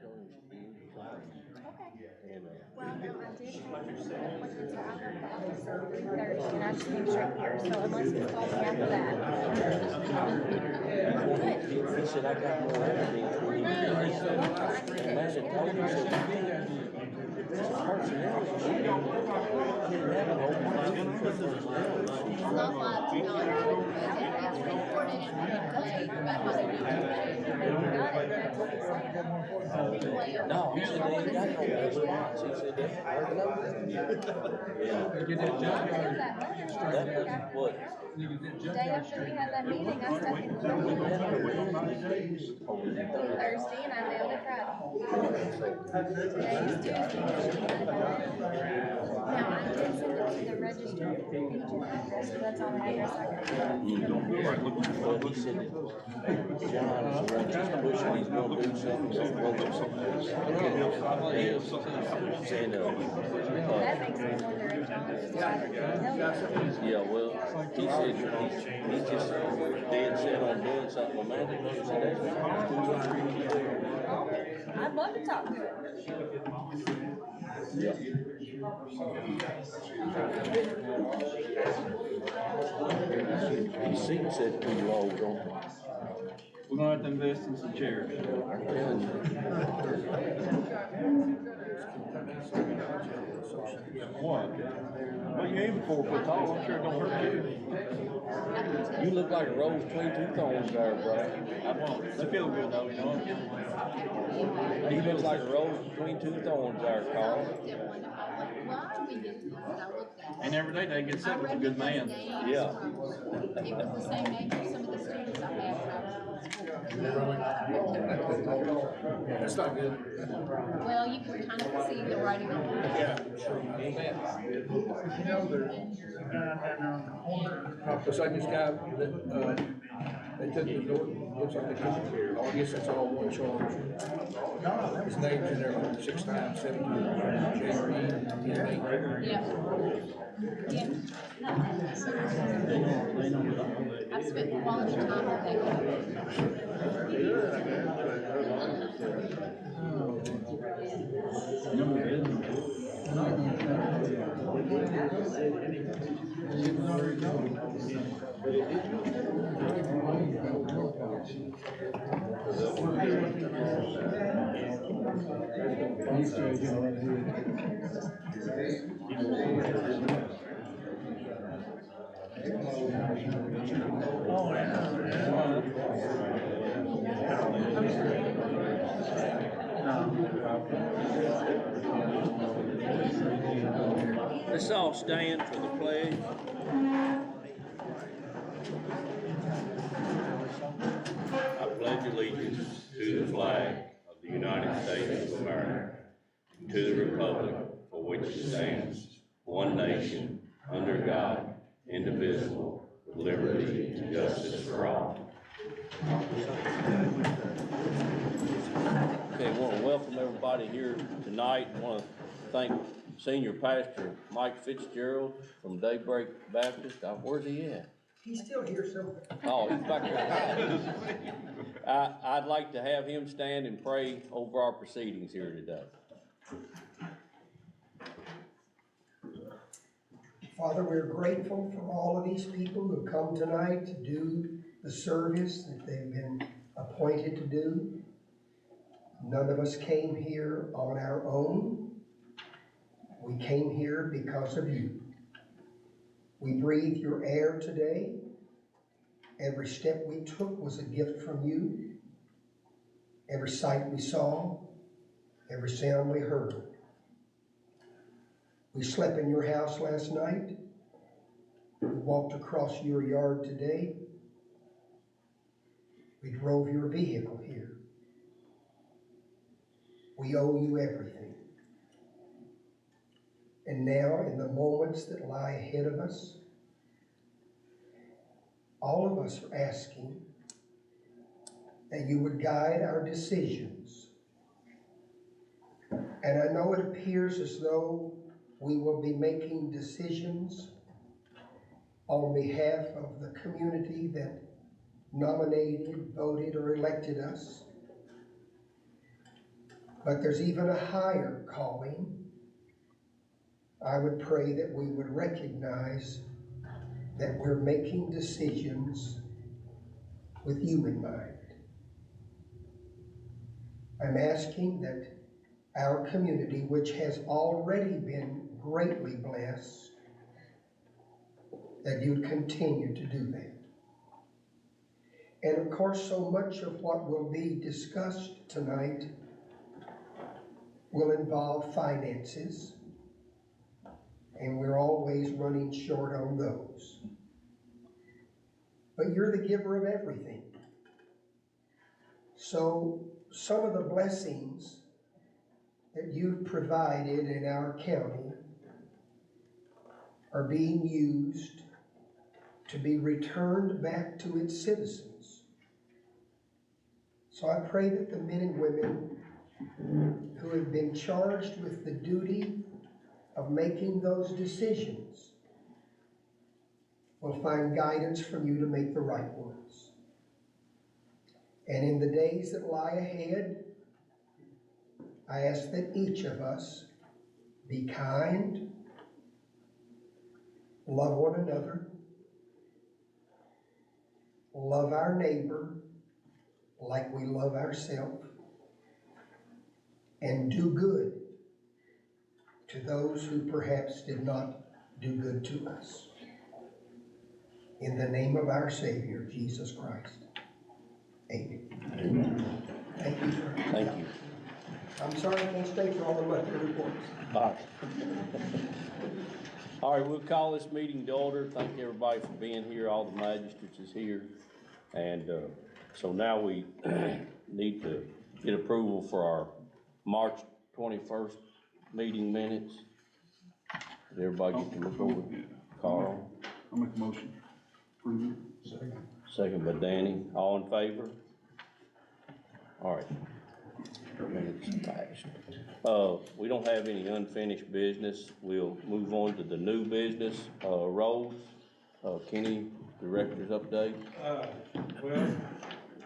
told him she was flying. Okay. And, Well, no, I did have appointments, so I left the office at 3:30, and I just came straight here, so unless he called me after that. he said, I got more evidence we need to get this thing. And I said, told him, if it's a personality, she can't have an open mind for personality. It's not like, you know, it's reported and relayed about how they do it. No, he said they ain't got no response. He said they haven't heard nothing yet. That was what? The day after we had that meeting, I stepped in the building Thursday, and I mailed it Friday. Today is Tuesday. Now, I did send it to the register of agent address, so that's all the address I got. Well, he said that John is the one just pushing, he's gonna do something, he's gonna go someplace. Saying, That makes me wonder if John is decided to tell you. yeah, well, he said he's just dead set on doing something romantic. He said that's I'd love to talk to him. These seats said too low, don't they? We're gonna have to invest in some chairs. I'm telling you. What? Well, you ain't 4 foot tall, I'm sure it don't hurt you. You look like a rose between two thorns there, bro. I won't. They feel good though, you know. He looks like a rose between two thorns there, Carl. And every day they get sick with a good man. Yeah. It was the same age as some of the students I had when I was in school. That's not good. Well, you can kind of see the writing on the wall. You know, there's beside this guy that they took the door, looks like they took it. I guess that's all one charge. His name's in there like 6 times, 7 times. Yeah. I've spent quality time with that Let's all stand for the pledge. I pledge allegiance to the flag of the United States of America, and to the republic for which it stands, one nation, under God, indivisible, with liberty and justice for all. Okay, I want to welcome everybody here tonight. I want to thank Senior Pastor Mike Fitzgerald from Daybreak Baptist. Where's he at? He's still here somewhere. Oh, he's back there. I'd like to have him stand and pray over our proceedings here today. Father, we're grateful for all of these people who come tonight to do the service that they've been appointed to do. None of us came here on our own. We came here because of you. We breathe your air today. Every step we took was a gift from you. Every sight we saw, every sound we heard. We slept in your house last night. We walked across your yard today. We drove your vehicle here. We owe you everything. And now, in the moments that lie ahead of us, all of us are asking that you would guide our decisions. And I know it appears as though we will be making decisions on behalf of the community that nominated, voted, or elected us. but there's even a higher calling. I would pray that we would recognize that we're making decisions with you in mind. I'm asking that our community, which has already been greatly blessed, that you'd continue to do that. And of course, so much of what will be discussed tonight will involve finances, and we're always running short on those. But you're the giver of everything. So some of the blessings that you've provided in our county are being used to be returned back to its citizens. So I pray that the men and women who have been charged with the duty of making those decisions will find guidance from you to make the right ones. And in the days that lie ahead, I ask that each of us be kind, love one another, love our neighbor like we love ourselves, and do good to those who perhaps did not do good to us. In the name of our Savior, Jesus Christ. Amen. Amen. Thank you, sir. Thank you. I'm sorry I can't stay for all the monthly reports. All right. All right, we'll call this meeting to order. Thank everybody for being here. All the magistrates is here. And so now we need to get approval for our March 21st meeting minutes. Did everybody get to look over? Carl? I'll make a motion. Approve it. Second by Danny. All in favor? All right. Minutes passed. We don't have any unfinished business. We'll move on to the new business, roles. Kenny, director's update. Well,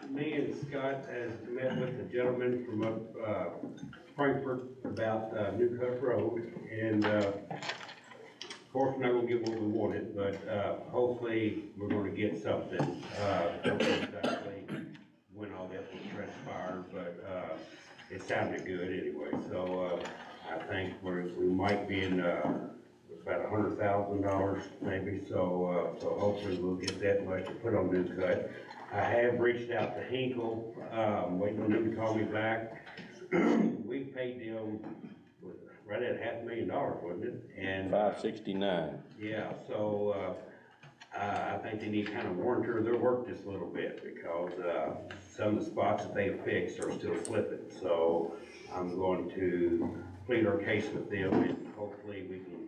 me and Scott has met with the gentleman from up, Frankfurt about, New Cut Road, and, of course, we're not gonna get what we wanted, but, hopefully, we're gonna get something, don't know exactly when all that will transpire, but, it sounded good anyway, so, I think we might be in, about $100,000 maybe, so hopefully we'll get that much to put on New Cut. I have reached out to Hinkle, waiting on them to call me back. We paid them right at $500,000, wasn't it? And $569. yeah, so I think they need to kind of monitor their work just a little bit, because some of the spots that they fixed are still slipping. So I'm going to plead our case with them, and hopefully we can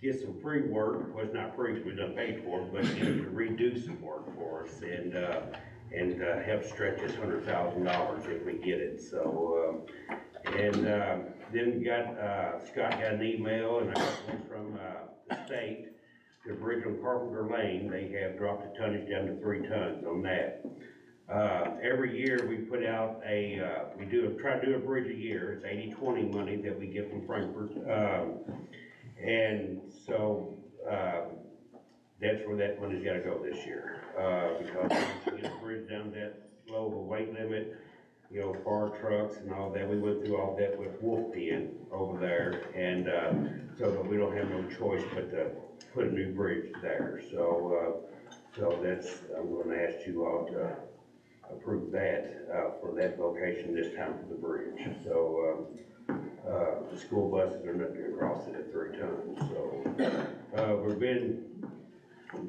get some free work. Well, it's not free because we done paid for it, but to redo some work for us and help stretch this $100,000 if we get it. So then Scott got an email, and I got one from the state. The bridge on Carpenter Lane, they have dropped the tonnage down to 3 tons on that. Every year we put out try to do a bridge a year. It's 80-20 money that we get from Frankfurt. And so, that's where that money's gotta go this year, because once you get a bridge down that low of a weight limit, you know, fire trucks and all that, we went through all that with Wolf Pen over there, and, but we don't have no choice but to put a new bridge there, so I'm gonna ask you all to approve that, for that location this time for the bridge, so, the school buses are not gonna cross it at 3 tons, so,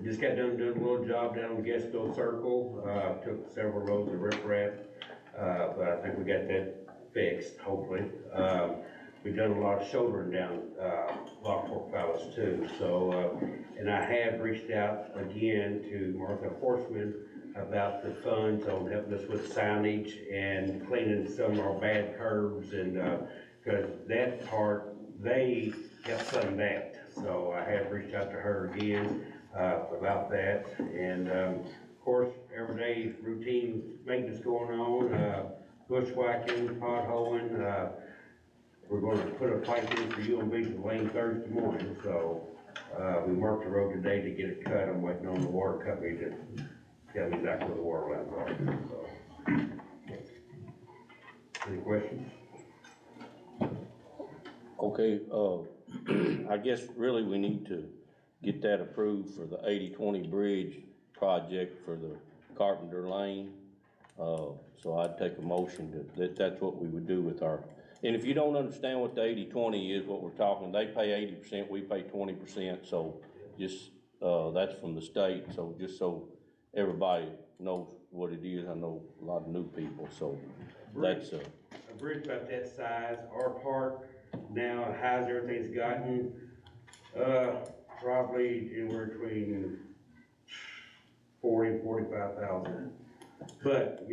just got done doing a little job down in Guestville Circle, took several loads of riprap, but I think we got that fixed, hopefully. We've done a lot of shouldering down, Lockport Palace too, so, and I have reached out again to Martha Horseman about the funds on helping us with signage and cleaning some of our bad curbs, and, because that part, they kept funding that. So I have reached out to her again about that. And of course, everyday routine maintenance going on. bushwhacking, potholing, we're gonna put a pipe in for UMB's lane Thursday morning, so, we marked the road today to get it cut. I'm waiting on the water company to tell me exactly where the water lines are, so. Any questions? Okay, I guess really we need to get that approved for the 80-20 bridge project for the Carpenter Lane. So I'd take a motion that's what we would do with our, and if you don't understand what the 80-20 is, what we're talking, they pay 80%, we pay 20%, so just, that's from the state, so just so everybody knows what it is. I know a lot of new people, so that's, A bridge about that size, our part now, how's everything's gotten, probably anywhere between 40 and 45,000. But,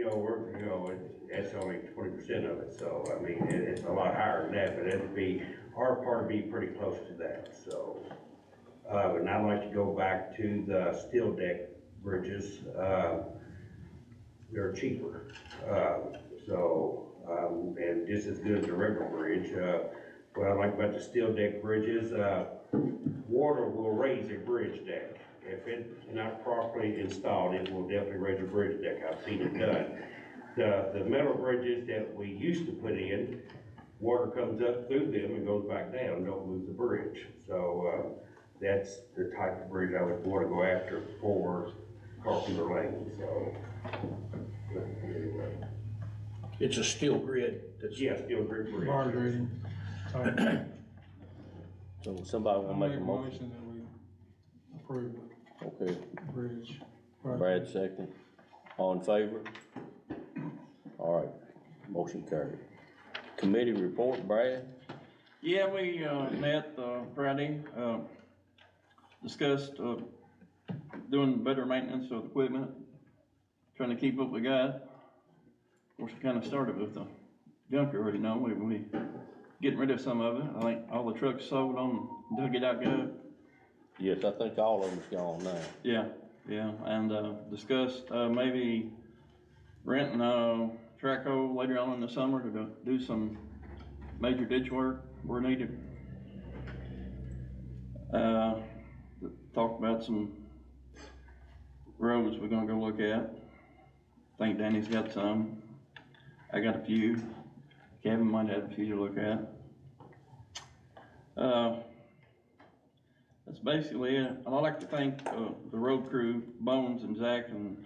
that's only 20% of it, so, I mean, it's a lot higher than that, but our part would be pretty close to that, so. And I'd like to go back to the steel deck bridges, they're cheaper, and just as good as a regular bridge. What I like about the steel deck bridges, water will raise a bridge deck. If it's not properly installed, it will definitely raise a bridge deck. I've seen it done. The metal bridges that we used to put in, water comes up through them and goes back down, don't move the bridge. So, that's the type of bridge I would want to go after for Carpenter Lane, so. Anyway. It's a steel grid that's. Yeah, steel grid bridge. Bar grading. so somebody wanna make a motion? That we approve Okay, the bridge. Brad second. All in favor? All right, motion carried. Committee report, Brad? Yeah, we, met, Friday, discussed, doing better maintenance of equipment, trying to keep what we got. Of course, we kinda started with the junkyard, we getting rid of some of it. I think all the trucks sold on Dug It Out Gov. Yes, I think all of them's gone now. Yeah, and, discussed, maybe renting a track hoe later on in the summer to do some major ditch work where needed. Talked about some roads we're gonna go look at. I think Danny's got some. I got a few. Kevin might have a few to look at. That's basically it. And I'd like to thank, the road crew, Bones and Zach and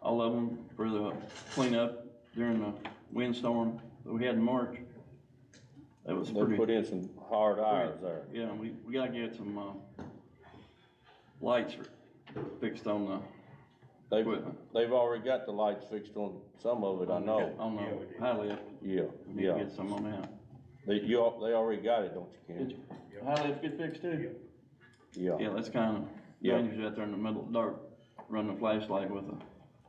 all of them for the cleanup during the windstorm that we had in March. That was They pretty. put in some hard hours there. Yeah, we gotta get some, lights fixed on the equipment. They've already got the lights fixed on some of it, I know. On Yeah, we the did. high lift, Yeah, we need to yeah. get some on that. They already got it, don't you, Did Ken? you? High lift get fixed too? Yeah, Yeah, that's kinda Yeah. dangerous out there in the middle of the dark, running a flashlight with a,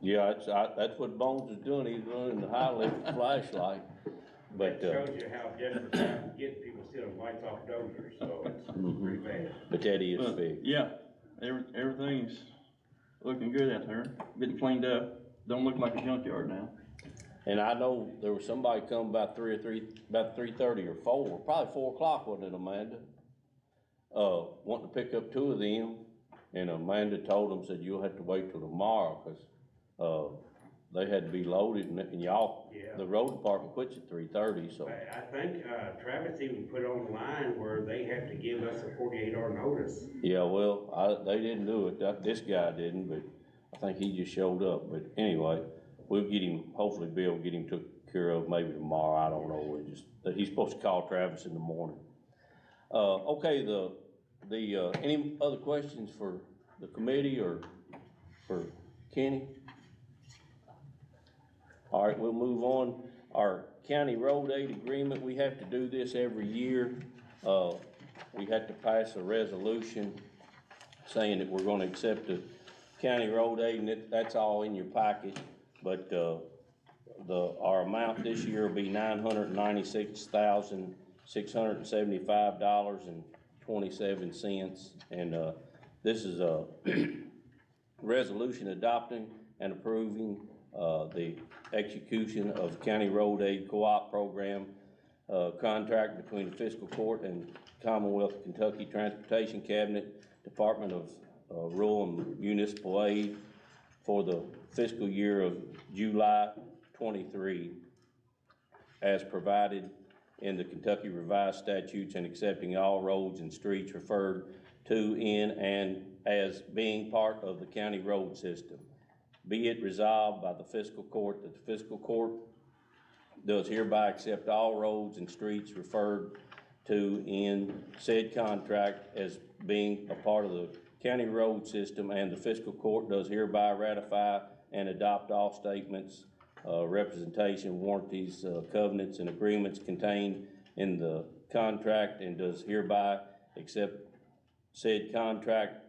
yeah, that's what Bones is doing, he's running the high lift flashlight. But, That shows you how desperate times get, people stealing lights off dozers, so it's pretty bad. but that is but, fixed. yeah, everything's looking good out there, getting cleaned up, don't look like a junkyard now. And I know there was somebody come about 3:30 or 4, probably 4 o'clock, wasn't it, Amanda? Wanting to pick up 2 of them, and Amanda told them, said, you'll have to wait till tomorrow, cause, they had to be loaded, and y'all, Yeah. the road department quits at 3:30, so. I think, Travis even put on the line where they have to give us a 48-hour notice. Yeah, well, they didn't do it, this guy didn't, but I think he just showed up, but anyway, we'll get him, hopefully Bill will get him took care of maybe tomorrow, I don't know, he's supposed to call Travis in the morning. Okay, any other questions for the committee or for Kenny? All right, we'll move on. Our county road aid agreement, we have to do this every year. We have to pass a resolution saying that we're gonna accept the county road aid, and that's all in your package. But, our amount this year will be $996,675.27. And, this is a resolution adopting and approving the execution of County Road Aid Co-op Program contract between the Fiscal Court and Commonwealth of Kentucky Transportation Cabinet, Department of Rural and Municipal Aid for the fiscal year of July 23, as provided in the Kentucky Revised Statutes, and accepting all roads and streets referred to in and as being part of the county road system. Be it resolved by the Fiscal Court that the Fiscal Court does hereby accept all roads and streets referred to in said contract as being a part of the county road system, and the Fiscal Court does hereby ratify and adopt all statements, representation, warranties, covenants, and agreements contained in the contract, and does hereby accept said contract,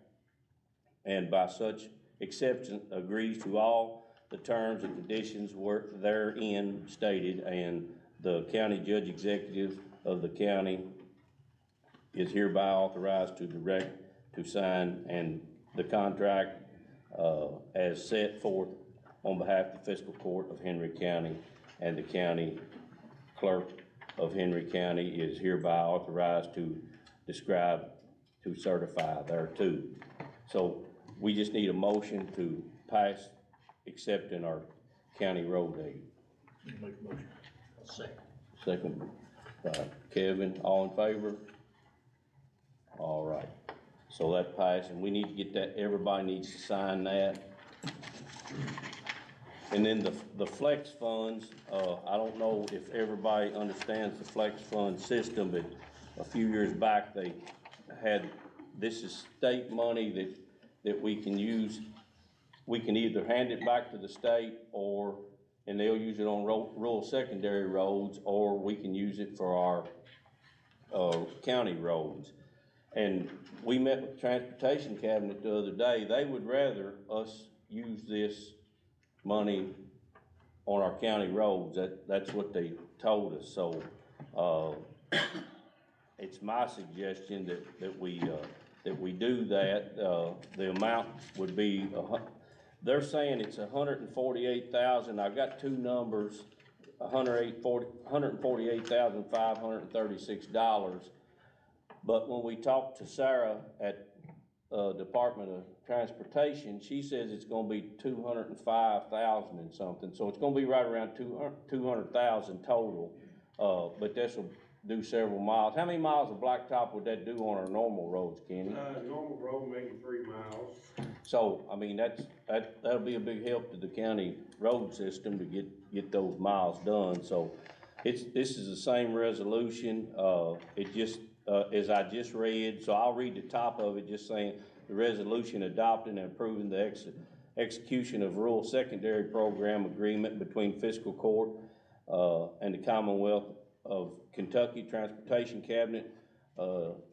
and by such exception agrees to all the terms and conditions were therein stated, and the county judge executive of the county is hereby authorized to direct to sign and the contract as set forth on behalf of the Fiscal Court of Henry County, and the county clerk of Henry County is hereby authorized to describe, to certify thereto. So we just need a motion to pass accepting our county road aid. Make a motion. Second by Kevin, all in favor? All right, so that passed, and we need to get that, everybody needs to sign that. And then the flex funds, I don't know if everybody understands the flex fund system, but a few years back they had, this is state money that we can use. We can either hand it back to the state, or, and they'll use it on rural secondary roads, or we can use it for our county roads. And we met with the Transportation Cabinet the other day. They would rather us use this money on our county roads. That's what they told us. So it's my suggestion that we do that. The amount would be they're saying it's $148,000. I've got two numbers: $148,536. But when we talked to Sarah at Department of Transportation, she says it's going to be $205,000 and something. So it's going to be right around $200,000 total. But this will do several miles. How many miles of blacktop would that do on our normal roads, Kenny? Normal road, maybe 3 miles. So I mean that'll be a big help to the county road system to get those miles done. So this is the same resolution. It just as I just read. So I'll read the top of it, just saying the resolution adopting and approving the execution of rural secondary program agreement between Fiscal Court and the Commonwealth of Kentucky Transportation Cabinet,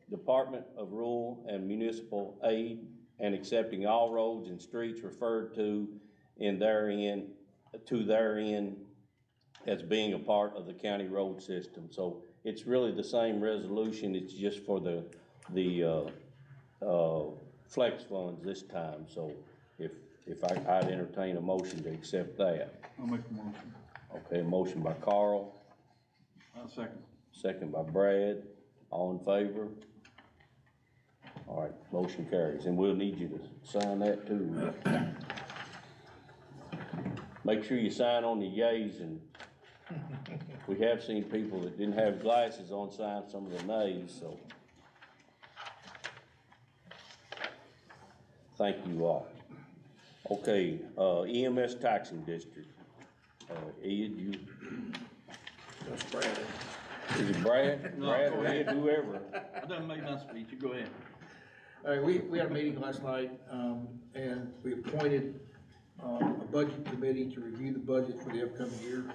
Department of Rural and Municipal Aid, and accepting all roads and streets referred to therein as being a part of the county road system. So it's really the same resolution. It's just for the flex funds this time. So if I'd entertain a motion to accept that. I'll make a motion. Okay, motion by Carl. I'll second. Second by Brad. All in favor? All right, motion carries. And we'll need you to sign that too. Make sure you sign on the yays, and we have seen people that didn't have glasses on sign some of the nays, so. Thank you all. Okay, EMS taxing district. Ed, you, That's Brad. is it Brad? No, Brad go or ahead. Ed, whoever. I done made my speech, you go ahead. All right, we had a meeting last night, and we appointed a budget committee to review the budget for the upcoming year.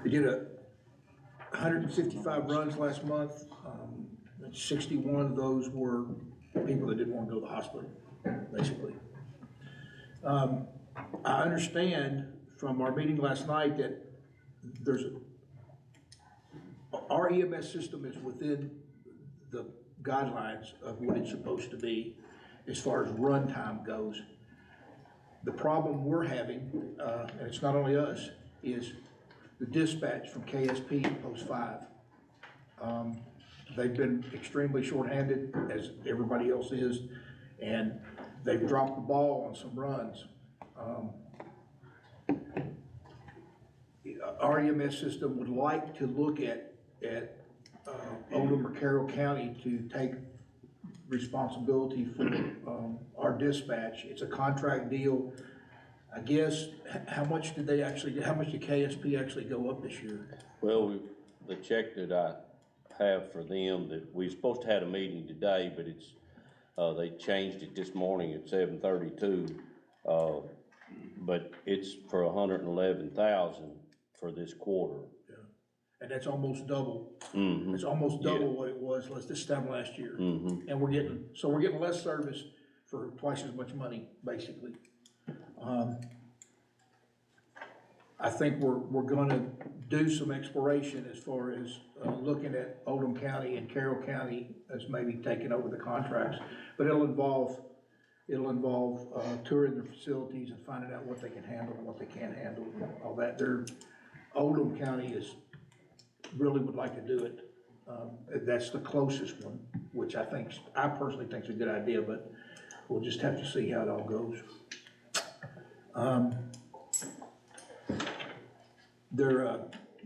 We did 155 runs last month. 61 of those were people that didn't want to go to the hospital, basically. I understand from our meeting last night that our EMS system is within the guidelines of what it's supposed to be, as far as runtime goes. The problem we're having, and it's not only us, is the dispatch from KSP at Post 5. They've been extremely shorthanded, as everybody else is, and they've dropped the ball on some runs. Our EMS system would like to look at Oldham or Carroll County to take responsibility for our dispatch. It's a contract deal. I guess, how much did KSP actually go up this year? Well, the check that I have for them, that we supposed to have a meeting today, but it's, they changed it this morning at 7:32. But it's for 111,000 for this quarter. Yeah. And that's almost double. Mm-hmm. It's almost double Yeah. what it was this time last year. Mm-hmm. And we're getting less service for twice as much money, basically. I think we're gonna do some exploration as far as looking at Oldham County and Carroll County as maybe taking over the contracts. But it'll involve touring their facilities and finding out what they can handle and what they can't handle and all that. Oldham County really would like to do it. That's the closest one, which I personally think is a good idea, but we'll just have to see how it all goes.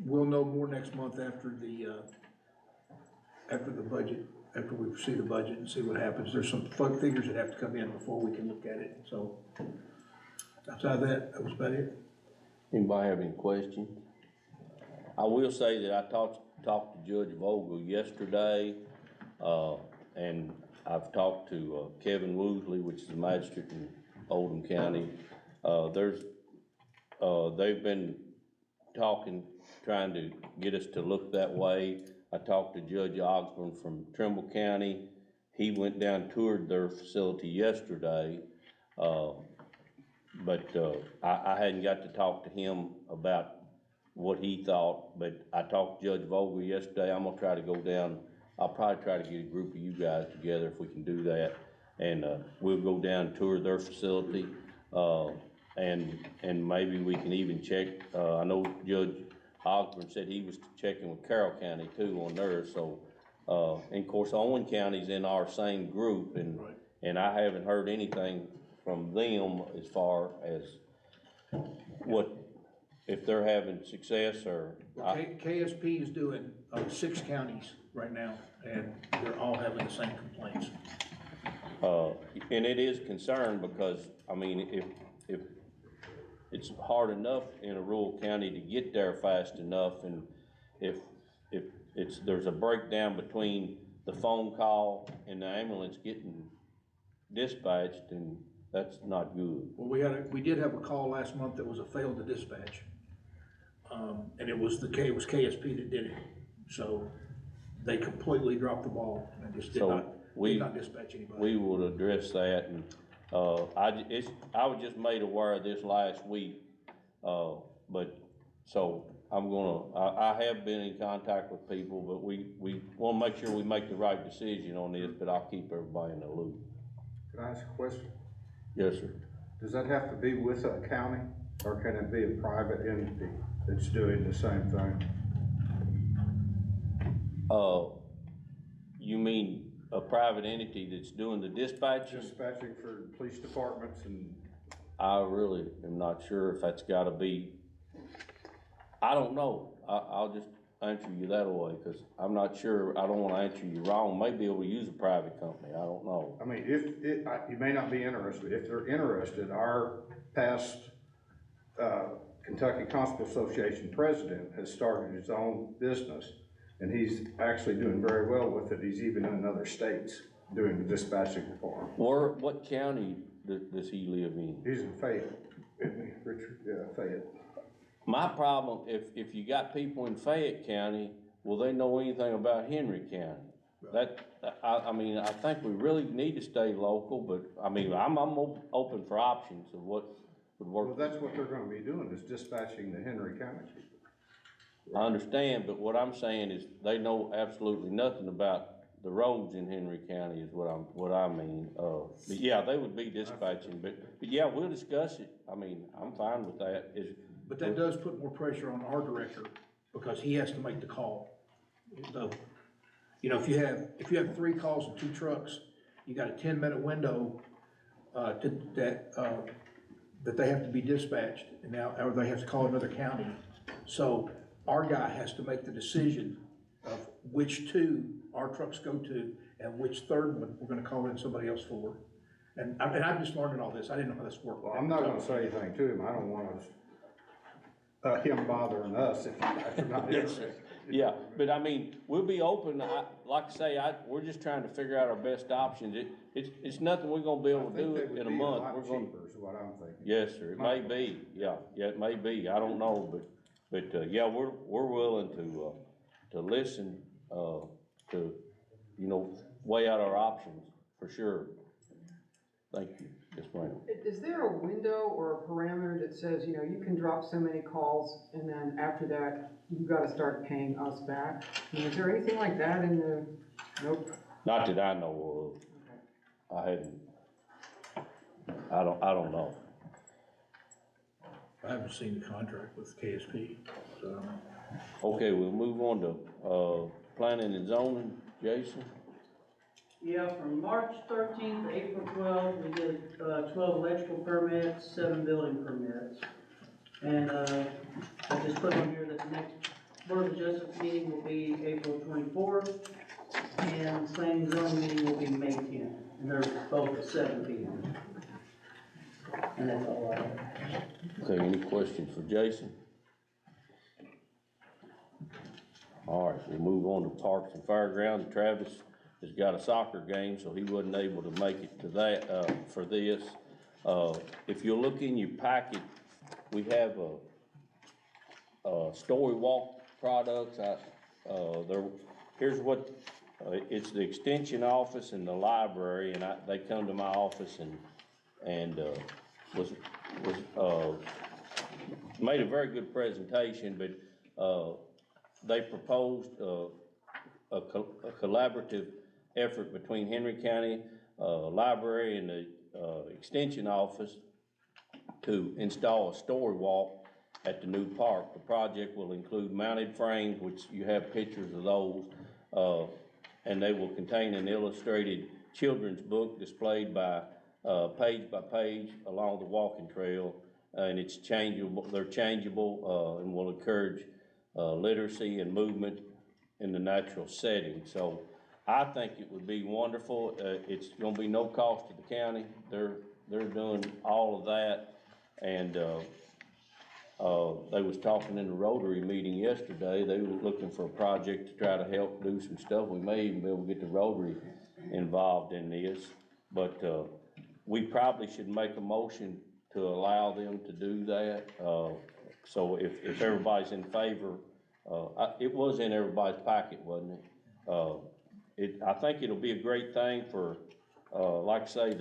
We'll know more next month after the budget, after we see the budget and see what happens. There's some figures that have to come in before we can look at it, so. Outside that was about it. Anybody have any questions? I will say that I talked to Judge Vogel yesterday, and I've talked to Kevin Woosley, which is the magistrate in Oldham County. They've been trying to get us to look that way. I talked to Judge Osborne from Trimble County. He went down and toured their facility yesterday, but I hadn't got to talk to him about what he thought, but I talked to Judge Vogel yesterday. I'm gonna try to go down. I'll probably try to get a group of you guys together if we can do that, and we'll go down and tour their facility, and maybe we can even check. I know Judge Osborne said he was checking with Carroll County too on theirs. So, and of course, Owen County's in our same group, and Right. and I haven't heard anything from them as far as what, if they're having success or. KSP is doing 6 counties right now, and they're all having the same complaints. And it is concerned because, I mean, if it's hard enough in a rural county to get there fast enough, and if there's a breakdown between the phone call and the ambulance getting dispatched, then that's not good. Well, we did have a call last month that was a failed to dispatch. And it was KSP that did it. So they completely dropped the ball and just did not dispatch anybody. We will address that, and, I was just made aware of this last week, but, so I have been in contact with people, but we wanna make sure we make the right decision on this, but I'll keep everybody in the loop. Can I ask a question? Yes, sir. Does that have to be with a county, or can it be a private entity that's doing the same thing? You mean a private entity that's doing the dispatching? Dispatching for police departments and. I really am not sure if that's gotta be, I don't know. I'll just answer you that way, cause I'm not sure. I don't wanna answer you wrong. Maybe able to use a private company, I don't know. I mean, you may not be interested. If they're interested, our past, Kentucky Constable Association president has started his own business, and he's actually doing very well with it. He's even in other states doing the dispatching for him. What county does he live in? He's in Fayette, isn't he, Richard? Yeah, Fayette. My problem, if you got people in Fayette County, will they know anything about Henry County? I mean, I think we really need to stay local, but, I mean, I'm open for options of what would work. Well, that's what they're gonna be doing, is dispatching the Henry County people. I understand, but what I'm saying is they know absolutely nothing about the roads in Henry County is what I mean. But yeah, they would be dispatching, but yeah, we'll discuss it. I mean, I'm fine with that. But that does put more pressure on our director, because he has to make the call. So, you know, if you have 3 calls and 2 trucks, you got a 10-minute window, that they have to be dispatched, and now, or they have to call another county. So our guy has to make the decision of which 2 our trucks go to, and which 3rd one we're gonna call in somebody else for. And I'm just learning all this, I didn't know how this worked. Well, I'm not gonna say anything to him, I don't want him bothering us if you're not interested. Yeah, but I mean, we'll be open, like I say, we're just trying to figure out our best options. It's nothing we're gonna be able to do it in a month. We're gonna. Cheaper is what I'm thinking. Yes, sir, it may be, yeah, it may be, I don't know, but yeah, we're willing to listen, to, you know, weigh out our options, for sure. Thank you, yes, ma'am. Is there a window or a parameter that says, you know, you can drop so many calls and then after that, you've got to start paying us back? I mean, is there anything like that in the, nope? Not that I know of. I hadn't, I don't know. I haven't seen the contract with KSP, so I don't know. Okay, we'll move on to, planning and zoning, Jason. Yeah, from March 13th to April 12th, we did 12 electrical permits, 7 building permits. And I just put on here that the next Board of Adjustment meeting will be April 24th, and planning and zoning meeting will be May 10th. And they're both at 7 p.m. And that's all I have. Okay, any questions for Jason? All right, we'll move on to Parks and Fairgrounds. Travis has got a soccer game, so he wasn't able to make it to that, for this. If you look in your packet, we have a story walk products. Here's what, it's the extension office and the library, and they come to my office and was made a very good presentation, but they proposed a collaborative effort between Henry County Library and the Extension Office to install a story walk at the new park. The project will include mounted frames, which you have pictures of those, and they will contain an illustrated children's book displayed by page along the walking trail, and it's changeable. They're changeable and will encourage literacy and movement in the natural setting. So I think it would be wonderful. It's gonna be no cost to the county. They're doing all of that, and they was talking in the Rotary meeting yesterday. They were looking for a project to try to help do some stuff. We may even be able to get the Rotary involved in this, but we probably should make a motion to allow them to do that. So if everybody's in favor, it was in everybody's packet, wasn't it? I think it'll be a great thing for, like I say,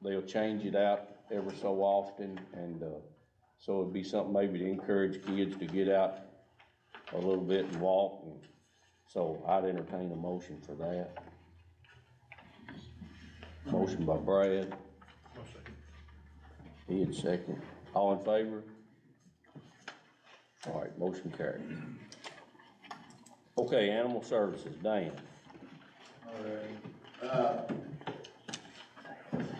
they'll change it out ever so often, and so it'd be something maybe to encourage kids to get out a little bit and walk. And so I'd entertain a motion for that. Motion by Brad. He had second. All in favor? All right, motion carried. Okay, Animal Services, Dan. All right.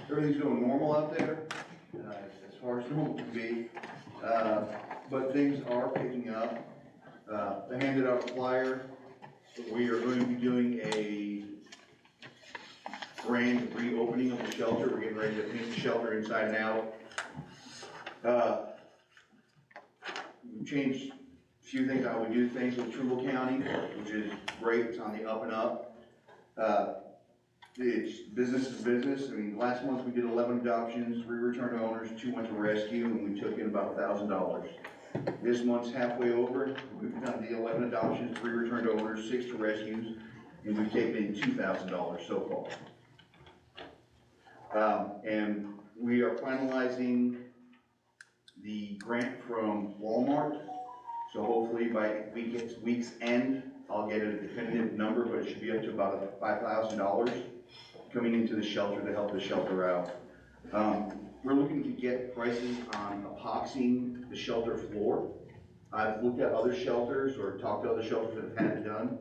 Everything's going normal out there, as far as normal can be, but things are picking up. I handed out a flyer. We are going to be doing a grand reopening of the shelter. We're getting ready to paint the shelter inside and out. We've changed a few things, how we do things with Trimble County, which is great. It's on the up and up. It's business is business. I mean, last month we did 11 adoptions, 3 returned to owners, 2 went to rescue, and we took in about $1,000. This month's halfway over. We've done the 11 adoptions, 3 returned to owners, 6 to rescues, and we've taken in $2,000 so far. And we are finalizing the grant from Walmart. So hopefully by week's end, I'll get a definitive number, but it should be up to about $5,000 coming into the shelter to help the shelter out. We're looking to get prices on epoxying the shelter floor. I've looked at other shelters or talked to other shelters that have had it done,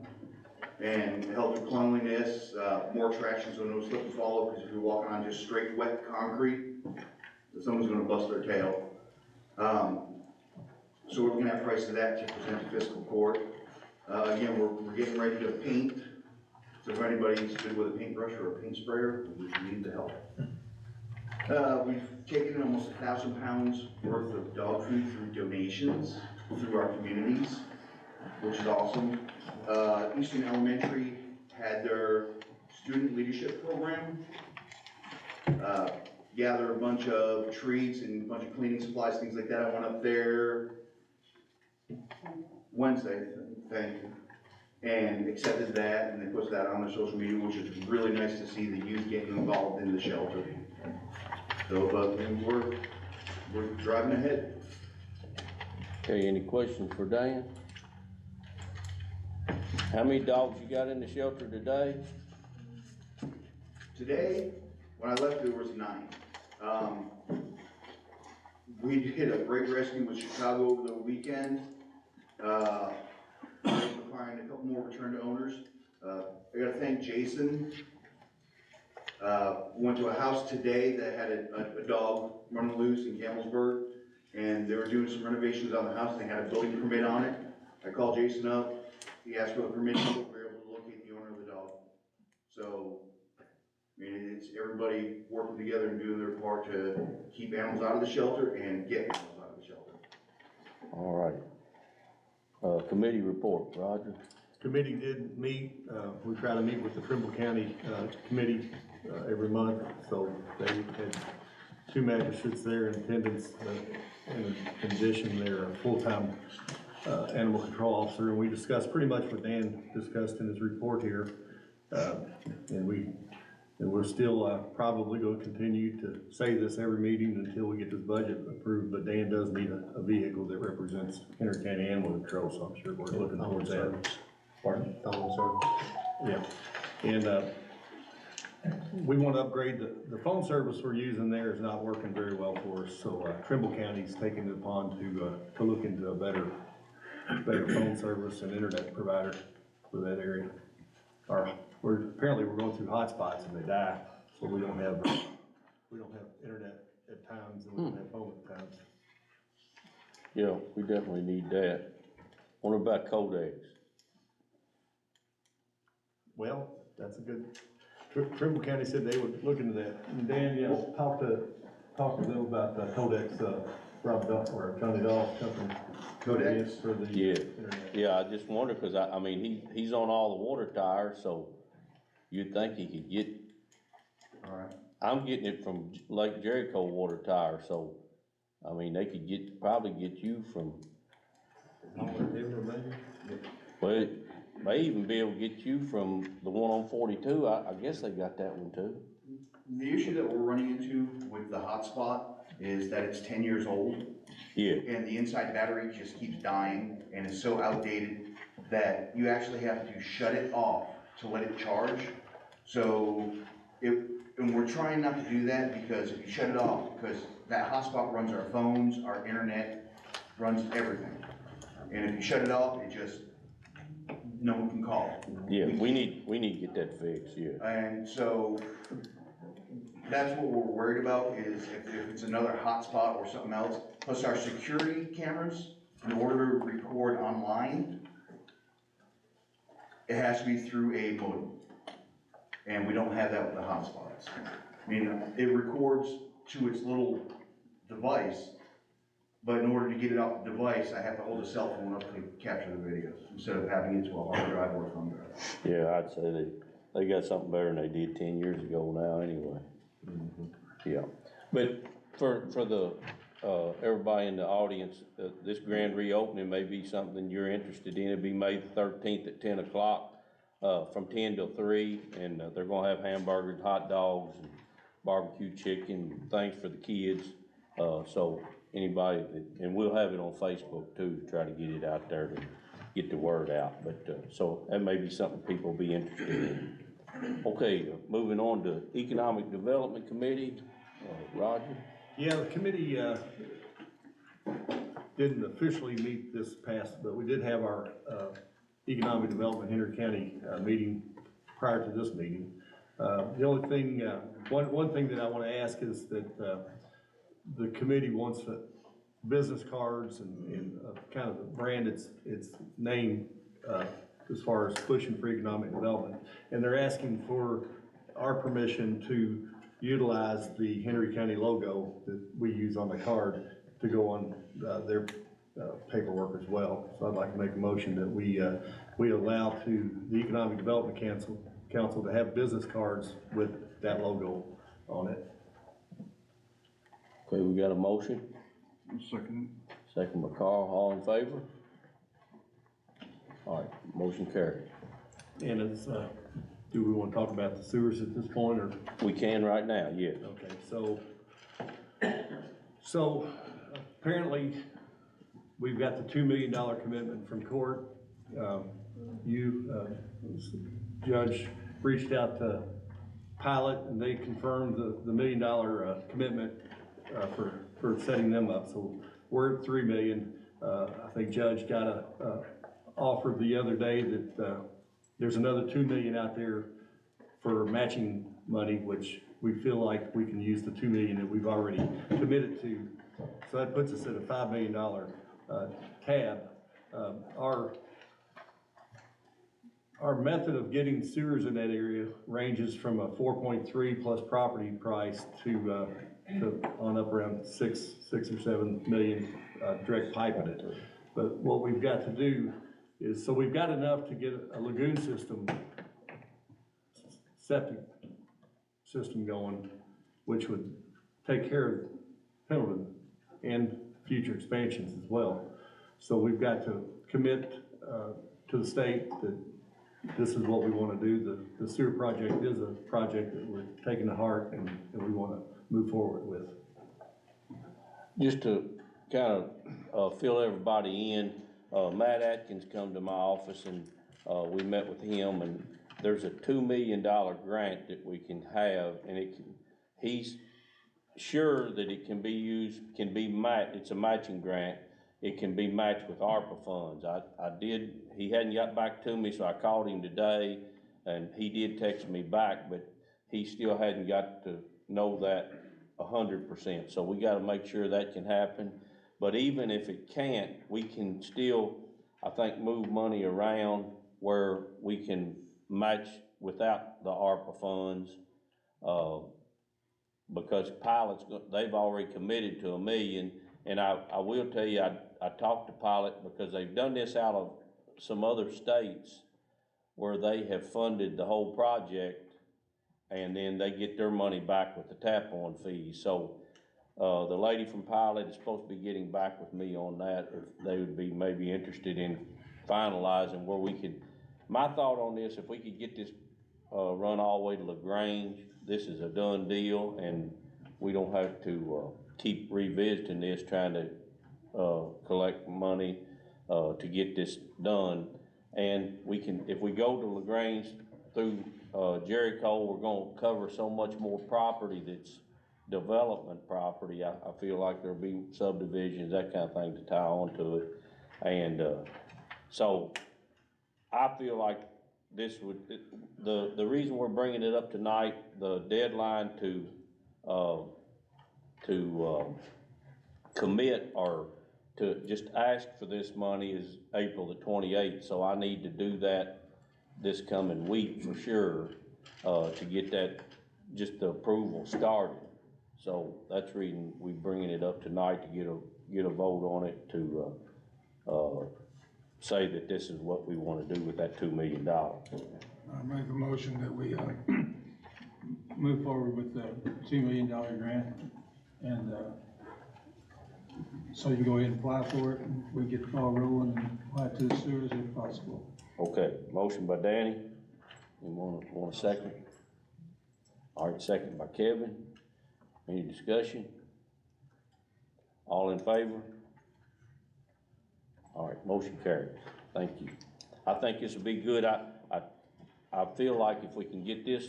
and it helps with cleanliness, more traction so no slip and fall, because if you're walking on just straight wet concrete, someone's gonna bust their tail. So we're gonna have prices of that to present to fiscal court. Again, we're getting ready to paint, so if anybody's good with a paintbrush or a paint sprayer, we need the help. We've taken in almost 1,000 pounds worth of dog food through donations through our communities, which is awesome. Eastern Elementary had their student leadership program. Gather a bunch of treats and a bunch of cleaning supplies, things like that. I went up there Wednesday, thank you, and accepted that, and they posted that on their social media, which is really nice to see the youth getting involved in the shelter. So, but we're driving ahead. Okay, any questions for Dan? How many dogs you got in the shelter today? Today, when I left, there was 9. We did a great rescue with Chicago over the weekend. We're find a couple more return to owners. I gotta thank Jason. Went to a house today that had a dog running loose in Campbellsburg, and they were doing some renovations on the house. They had a building permit on it. I called Jason up. He asked for the permit. We were able to locate the owner of the dog. So, I mean, it's everybody working together and doing their part to keep animals out of the shelter and get animals out of the shelter. All right. Committee report, Roger. Committee did meet, we try to meet with the Trimble County committee every month, so they had 2 magistrates there in attendance, in addition, they're a full-time animal control officer, and we discussed pretty much what Dan discussed in his report here, and we're still probably going to continue to say this every meeting until we get this budget approved, but Dan does need a vehicle that represents Henry County Animal Control, so I'm sure we're looking towards that. Pardon? Yeah, and we want to upgrade the phone service we're using there is not working very well for us, so Trimble County's taking it upon to look into a better phone service and internet provider for that area. Apparently we're going through hotspots and they die, so we don't have internet at times and we don't have phone at times. Yeah, we definitely need that. What about Codex? Well, that's a good, Trimble County said they would look into that. And Dan, yeah, talk to them about Codex, Rob Duff or Johnny Doll's company. Codex? For the internet. Yeah, I just wonder, cause I mean, he's on all the water towers, so you'd think he could get. All right. I'm getting it from Lake Jericho water tower, so, I mean, they could probably get you from. Well, it may even be able to get you from the one on 42, I guess they got that one too. The issue that we're running into with the hotspot is that it's 10 years old. Yeah. And the inside battery just keeps dying and is so outdated that you actually have to shut it off to let it charge. So, and we're trying not to do that because if you shut it off, because that hotspot runs our phones, our internet, runs everything. And if you shut it off, it just, no one can call. Yeah, we need to get that fixed, yeah. And so, that's what we're worried about is if it's another hotspot or something else. Plus our security cameras, in order to record online, it has to be through a modem. And we don't have that with the hotspots. I mean, it records to its little device, but in order to get it off the device, I have to hold a cell phone up to capture the videos instead of having it to a hard drive or a thumb drive. Yeah, I'd say they got something better than they did 10 years ago now anyway. Yeah, but for the, everybody in the audience, this grand reopening may be something you're interested in. It'll be May the 13th at 10 o'clock, from 10 till 3, and they're gonna have hamburgers, hot dogs, and barbecue chicken, things for the kids. So anybody, and we'll have it on Facebook too, to try to get it out there get the word out, but, so that may be something people will be interested in. Okay, moving on to Economic Development Committee, Roger? Yeah, the committee, didn't officially meet this past, but we did have our, Economic Development Henry County, meeting prior to this meeting. The only thing, one thing that I want to ask is that, the committee wants business cards and kind of the brand its name, as far as pushing for economic development. And they're asking for our permission to utilize the Henry County logo that we use on the card to go on their paperwork as well. So I'd like to make a motion that we allow to the Economic Development Council to have business cards with that logo on it. Okay, we got a motion? Second. Second by Carl, all in favor? All right, motion carried. And it's, do we want to talk about the sewers at this point, or? We can right now, yes. Okay, so apparently we've got the $2 million commitment from court. Judge reached out to Pilot and they confirmed the $1 million commitment for setting them up. So we're at $3 million. I think Judge got a offer the other day that there's another $2 million out there for matching money, which we feel like we can use the $2 million that we've already committed to. So that puts us at a $5 million tab. Our method of getting sewers in that area ranges from a 4.3 plus property price to on up around 6 or 7 million direct piping it. But what we've got to do is, so we've got enough to get a lagoon system, septic system going, which would take care of Pendleton and future expansions as well. So we've got to commit to the state that this is what we want to do. The sewer project is a project that we're taking to heart and we want to move forward with. Just to kind of fill everybody in, Matt Atkins come to my office and we met with him, and there's a $2 million grant that we can have, and he's sure that it can be used, it's a matching grant. It can be matched with ARPA funds. He hadn't got back to me, so I called him today, and he did text me back, but he still hadn't got to know that 100%. So we gotta make sure that can happen. But even if it can't, we can still, I think, move money around where we can match without the ARPA funds, because Pilot's, they've already committed to $1 million. And I will tell you, I talked to Pilot because they've done this out of some other states where they have funded the whole project and then they get their money back with the tap-on fees. So the lady from Pilot is supposed to be getting back with me on that, if they would be maybe interested in finalizing where we could. My thought on this, if we could get this run all the way to LaGrange, this is a done deal, and we don't have to keep revisiting this, trying to collect money to get this done. And we can, if we go to LaGrange through Jericho, we're gonna cover so much more property that's development property. I feel like there'll be subdivisions, that kind of thing to tie onto it. And so I feel like this would, the reason we're bringing it up tonight, the deadline to commit or to just ask for this money is April the 28th. So I need to do that this coming week for sure, to get that, just the approval started. So that's the reason we're bringing it up tonight, to get a vote on it, to say that this is what we want to do with that $2 million. I make a motion that we move forward with the $2 million grant, and so you can go ahead and apply for it, and we get the ball rolling and apply to the sewers if possible. Okay, motion by Danny. You want a second? All right, second by Kevin. Any discussion? All in favor? All right, motion carries. Thank you. I think this will be good. I feel like if we can get this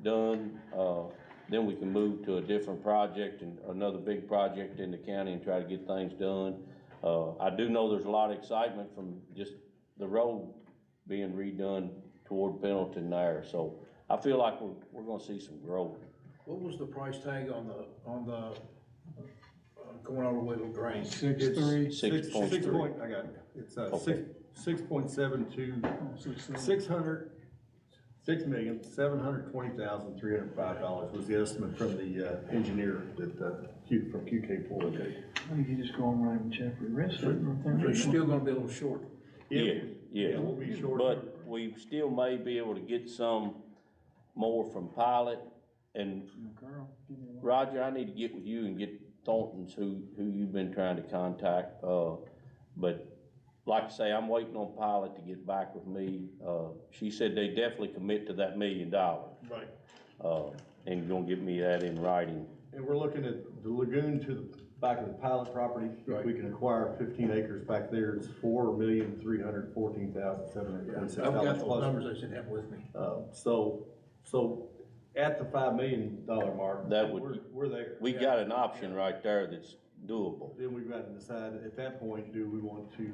done, then we can move to a different project and another big project in the county and try to get things done. I do know there's a lot of excitement from just the road being redone toward Pendleton there, so I feel like we're gonna see some growth. What was the price tag on the going all the way to Grange? 6.3. 6.3. I got it. It's, Okay. 6.72, 6,720,305 was the estimate from the engineer that, from QK4. Okay. I think you just go online and check the rest of it. So you're still gonna be a little short. Yeah. We'll be short. But we still may be able to get some more from Pilot. And Roger, I need to get with you and get Thornton's who you've been trying to contact. But like I say, I'm waiting on Pilot to get back with me. She said they definitely commit to that $1 million. Right. And you're gonna give me that in writing. And we're looking at the lagoon to the back of the Pilot property. Right. We can acquire 15 acres back there. It's $4,314,726. I've got those numbers, they should have with me. So at the $5 million mark, That would, we're there. we got an option right there that's doable. Then we've got to decide at that point, do we want to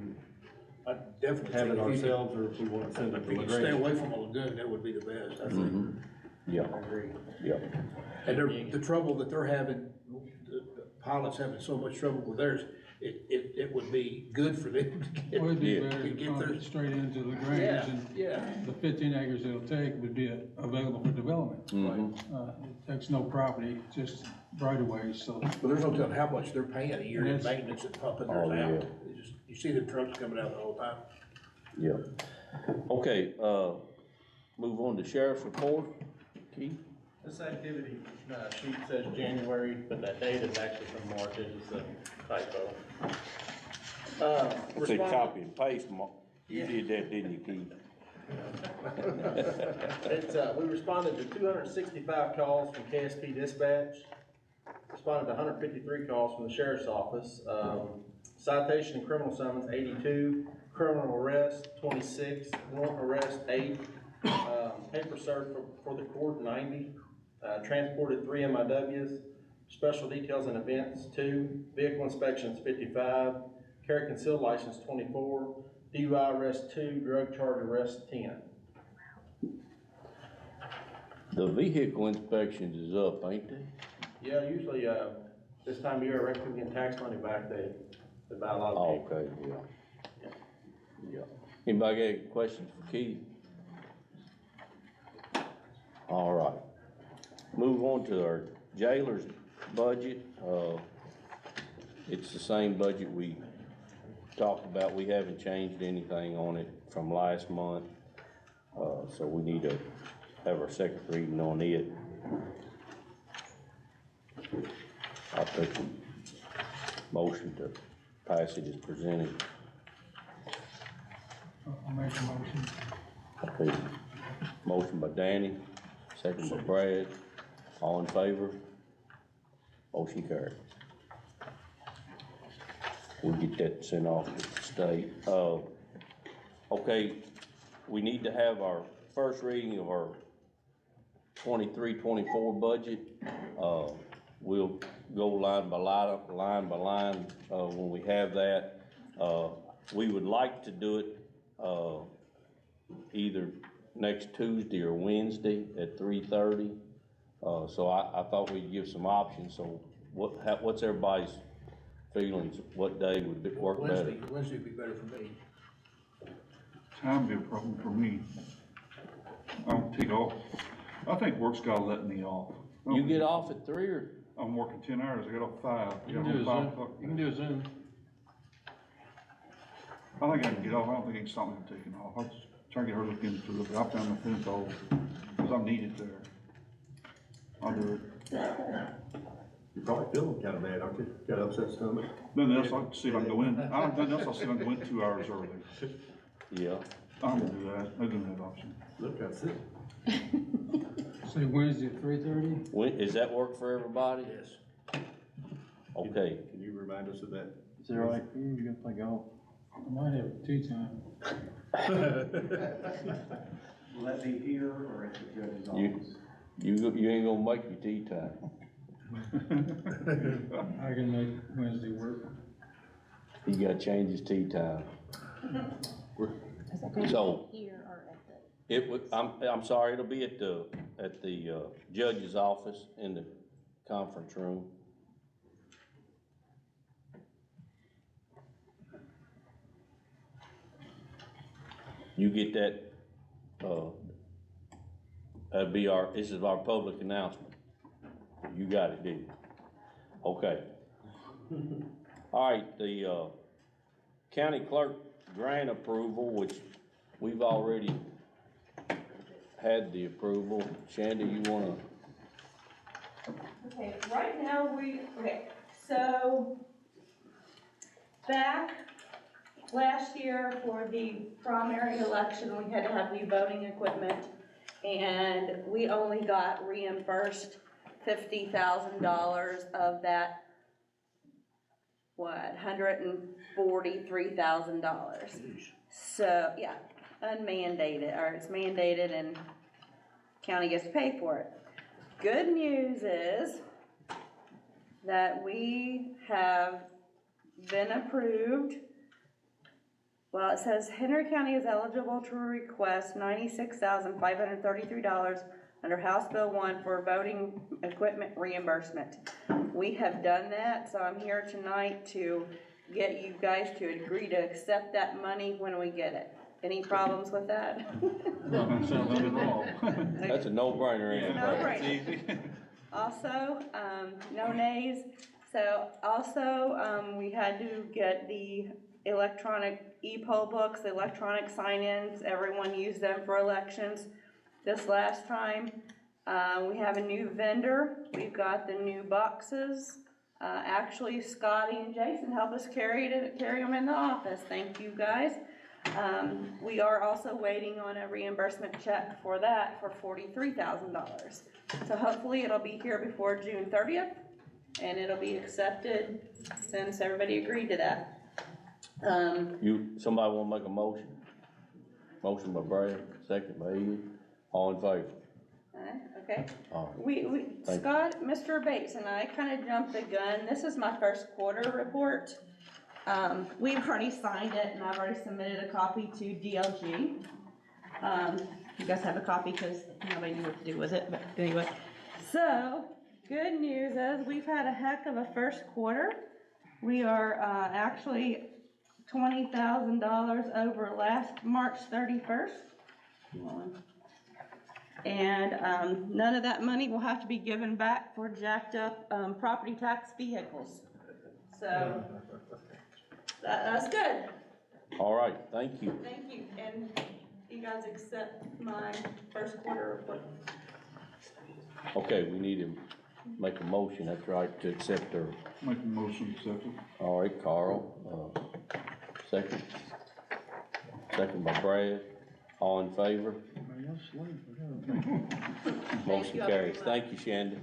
I definitely have think it if you could- ourselves, or if we want to send it If to you can stay LaGrange? away from a lagoon, that would be the best, I think. Yeah, I agree. yeah. And the trouble that they're having, the Pilot's having so much trouble with theirs, it would be good for them to get. Well, it'd be Yeah. better to Get pump their- it straight into LaGrange, Yeah, and yeah. the 15 acres it'll take would be available for development. Mhm. It takes no property, just right of way, so. But there's no telling how much they're paying a year in Yes. maintenance and pumping Oh, theirs yeah. out. You see the trucks coming out the whole time. Yeah. Okay, move on to sheriff's report. Keith? This activity sheet says January, but that date is actually from March, it's just a typo. Say copy and paste, you did that, didn't you, Keith? We responded to 265 calls from KSP Dispatch, responded to 153 calls from the Sheriff's Office, citation and criminal summons 82, criminal arrest 26, warrant arrest 8, paper served for the court 90, transported 3 MIWs, special details and events 2, vehicle inspections 55, carry concealed license 24, DUI arrest 2, drug charge arrest 10. The vehicle inspections is up, ain't they? Yeah, usually, this time of year, I reckon we get tax money back, they buy a lot of Oh, vehicles. okay, yeah. Anybody got any questions for Keith? All right. Move on to our jailer's budget. It's the same budget we talked about. We haven't changed anything on it from last month. So we need to have our second reading on it. I'll take a motion to pass it as presented. I'll make a motion. Okay, motion by Danny, second by Brad, all in favor? Motion carried. We'll get that sent off to the state. Okay, we need to have our first reading of our 23-24 budget. We'll go line by line, when we have that. We would like to do it, either next Tuesday or Wednesday at 3:30. So I thought we'd give some options, so what's everybody's feelings? What day would work better? Wednesday would be better for me. Time be a problem for me. I don't take off. I think work's gotta let me off. You get off at 3 or? I'm working 10 hours, I get off 5. You can do a Zoom, you can do a Zoom. I think I can get off, I don't think I can stop me from taking off. I'll just try to get her looking into it, but I'll find my fence all, cause I'm needed there. I'll do it. You're probably feeling kind of bad, aren't you? Got upset stomach? Nothing else, I'll see if I can go in. Nothing else, I'll see if I can go in 2 hours early. Yeah. I'm gonna do that, I do that option. Look, I see. Say Wednesday at 3:30? Is that work for everybody? Yes. Okay, Can you remind us of that? Is that right? You gotta play golf. I might have tea time. Will that be here or at the judge's You- office? You ain't gonna make your tea time. I can make Wednesday work. He gotta change his tea time. So, Here or at the. it would, I'm sorry, it'll be at the judge's office in the conference room. You get that, that'd be this is our public announcement. You got it, didn't you? Okay. All right, the, county clerk grant approval, which we've already had the approval. Shandy, you wanna? Okay, right now so back last year for the primary election, we had to have new voting equipment, and we only got reimbursed $50,000 of that, $143,000. So, yeah, unmandated, or it's mandated and county gets to pay for it. Good news is that we have been approved. Well, it says Henry County is eligible to request $96,533 under House Bill 1 for voting equipment reimbursement. We have done that, so I'm here tonight to get you guys to agree to accept that money when we get it. Any problems with that? Sounds like it all. That's a no-brainer, ain't it? No-brainer. It's easy. Also, no nays. So also, we had to get the electronic e-poll books, the electronic sign-ins. Everyone used them for elections this last time. We have a new vendor. We've got the new boxes. Actually, Scotty and Jason helped us carry them in the office. Thank you, guys. We are also waiting on a reimbursement check for that for $43,000. So hopefully it'll be here before June 30th, and it'll be accepted since everybody agreed to that. Somebody wanna make a motion? Motion by Brad, second by Ed, all in favor? Okay. All right. Scott, Mr. Bates and I kind of jumped the gun. This is my first quarter report. We've already signed it, and I've already submitted a copy to DLG. You guys have a copy because nobody knew what to do with it, but anyway. So, good news is we've had a heck of a first quarter. We are actually $20,000 over last March 31st. And none of that money will have to be given back for jacked up property tax vehicles. So that's good. All right, thank you. Thank you. And you guys accept my first quarter report. Okay, we need to make a motion, that's right, to accept her. Make a motion, accept it. All right, Carl, second. Second by Brad, all in favor? Motion carries. Thank you, Shandy.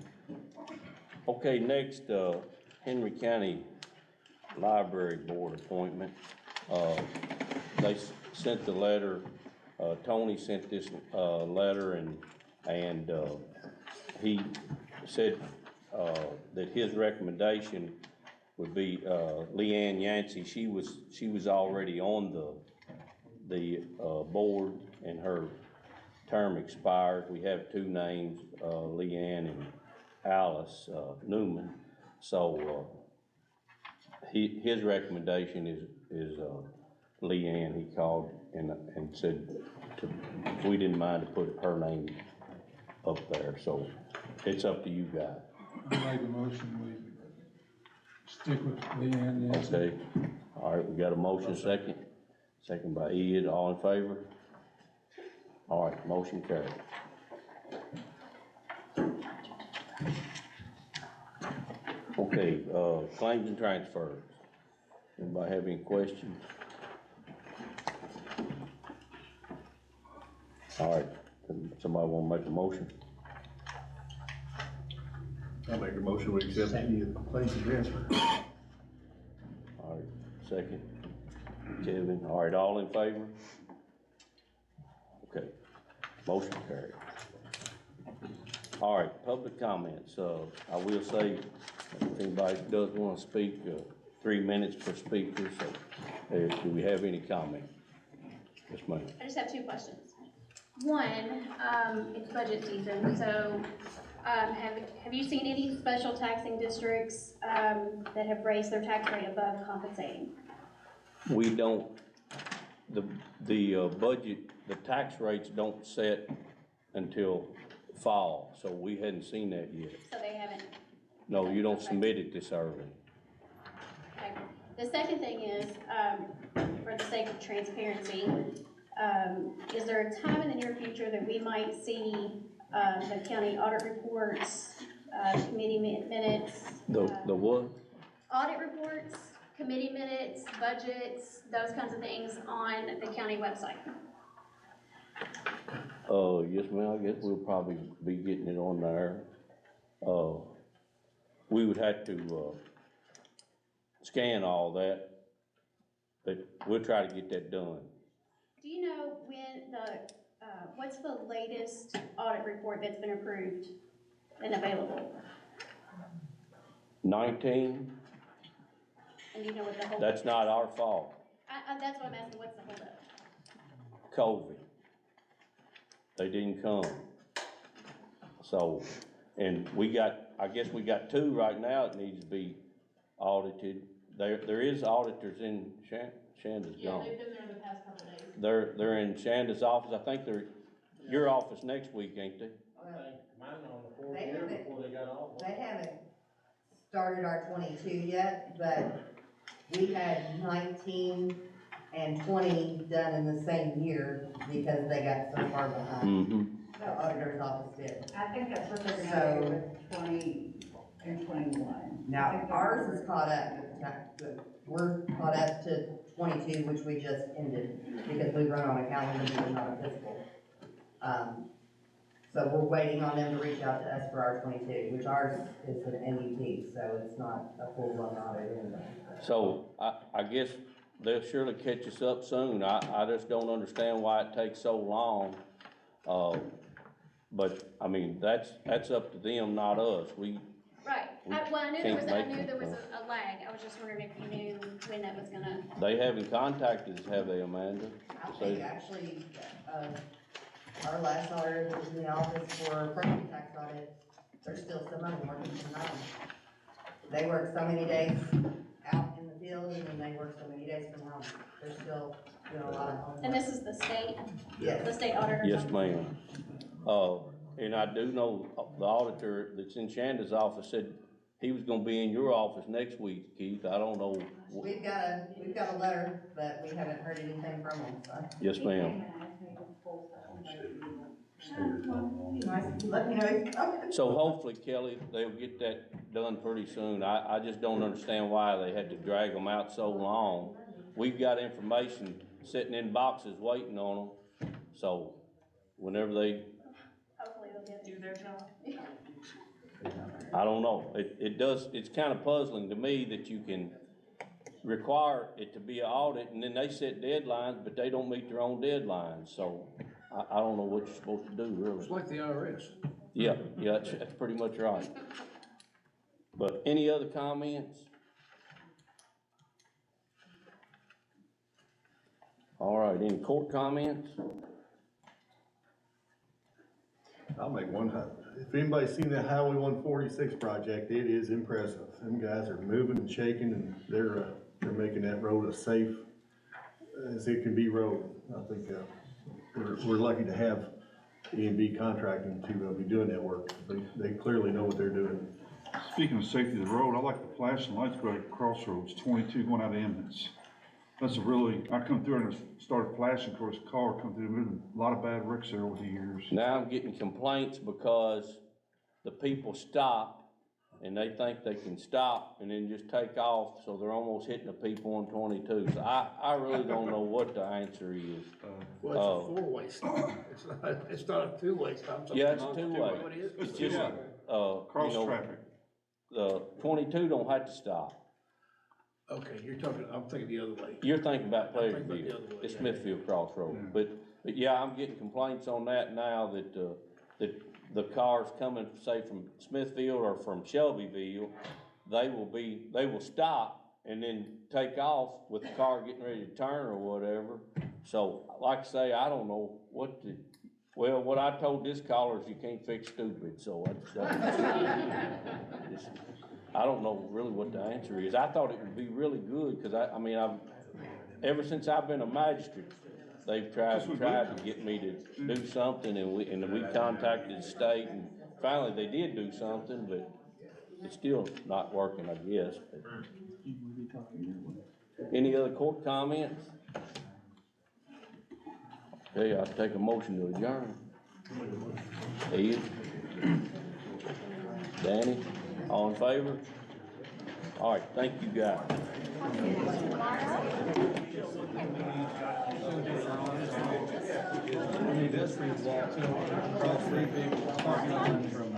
Okay, next, Henry County Library Board appointment. They sent the letter, Tony sent this, letter and he said, that his recommendation would be, Leanne Yancey. She was already on the board and her term expired. We have two names, Leanne and Alice Newman. So his recommendation is Leanne. He called and said if we didn't mind to put her name up there. So it's up to you guys. I make a motion, we stick with Leanne Yancey. Okay. All right, we got a motion second. Second by Ed. All in favor? All right, motion carried. Okay, claims and transfers. Anybody have any questions? All right, somebody want to make a motion? I make a motion, we accept the claims and transfer. All right, second. Kevin. All right, all in favor? Okay, motion carried. All right, public comments. I will say, if anybody does want to speak, 3 minutes per speaker, so do we have any comment? Yes, ma'am. I just have two questions. One, it's budget season, so, have you seen any special taxing districts, that have raised their tax rate above compensating? We don't, the budget, the tax rates don't set until fall, so we hadn't seen that yet. So they haven't? No, you don't submit it this early. Okay. The second thing is, for the sake of transparency, is there a time in the near future that we might see, the county audit reports, committee minutes? The what? Audit reports, committee minutes, budgets, those kinds of things on the county website? Yes, ma'am, I guess we'll probably be getting it on there. We would have to, scan all that, but we'll try to get that done. Do you know when what's the latest audit report that's been approved and available? 19, And do you know what the whole? that's not our fault. That's what I'm asking, what's the holdup? COVID. They didn't come. So, and I guess we got 2 right now that needs to be audited. There is auditors in Shanda's gone. Yeah, they've been there the past couple of days. They're in Shanda's office. I think they're your office next week, ain't they? Mine on the 4th year before they got off. They haven't started our 22 yet, but we had 19 and 20 done in the same year because they got so far behind. Mm-hmm. The auditor's office did. I think that's what they're gonna do with 20 and 21. Now, ours is caught up, we're caught up to 22, which we just ended, because we run on a calendar, and not a fiscal. So we're waiting on them to reach out to us for our 22, which ours is an NUT, so it's not a full-blown audit anyway. So I guess they'll surely catch us up soon. I just don't understand why it takes so long. But I mean, that's up to them, not us. Right, I knew can't make there was them. a lag, I was just wondering if you knew when that was gonna. They haven't contacted us, have they, Amanda? I think actually, our last auditor that was in the office for property tax audit, there's still some of them working from home. They work so many days out in the field, and then they work so many days from home. They're still doing a lot of homework. And this is the state? Yes. The state auditor? Yes, ma'am. And I do know the auditor that's in Shanda's office said he was gonna be in your office next week, Keith. I don't know. We've got a letter, but we haven't heard anything from them, so. Yes, ma'am. Let me know he's coming. So hopefully, Kelly, they'll get that done pretty soon. I just don't understand why they had to drag them out so long. We've got information sitting in boxes waiting on them. So whenever they, Hopefully they'll do their job. I don't know. It's kind of puzzling to me that you can require it to be an audit and then they set deadlines, but they don't meet their own deadlines. So I don't know what you're supposed to do, really. It's like the IRS. Yeah, that's pretty much right. But any other comments? All right, any court comments? I'll make one. If anybody's seen that Highway 146 project, it is impressive. Them guys are moving and shaking, and they're making that road as safe as it can be road. I think we're lucky to have E&B contracting to be doing that work. They clearly know what they're doing. Speaking of safety of the road, I like the flashing lights by the crossroads, 22 going out of Emmons. That's I come through and it started flashing, of course, car come through, there's been a lot of bad wrecks there over the years. Now I'm getting complaints because the people stop and they think they can stop and then just take off, so they're almost hitting the people on 22. So I really don't know what the answer is. Well, it's a four-way stop. It's not a two-way stop. Yeah, it's a two-way. What is it? It's just, Cross traffic. The 22 don't have to stop. Okay, you're talking, I'm thinking the other way. You're thinking about I'm thinking about the Pleasantville, other way, it's yeah. Smithfield Crossroad, but yeah, I'm getting complaints on that now that, that the cars coming, say, from Smithfield or from Shelbyville, they will stop and then take off with the car getting ready to turn or whatever. So, like I say, I don't know what I told this caller is you can't fix stupid, so I don't know really what the answer is. I thought it would be really good, cause ever since I've been a magistrate, they've tried to get me to do something, and we contacted the state, and finally they did do something, but it's still not working, I guess. Any other court comments? Okay, I'll take a motion to adjourn. Ed? Danny? All in favor? All right, thank you, guys. I need this for you to walk to, across 3 people, parking lot from.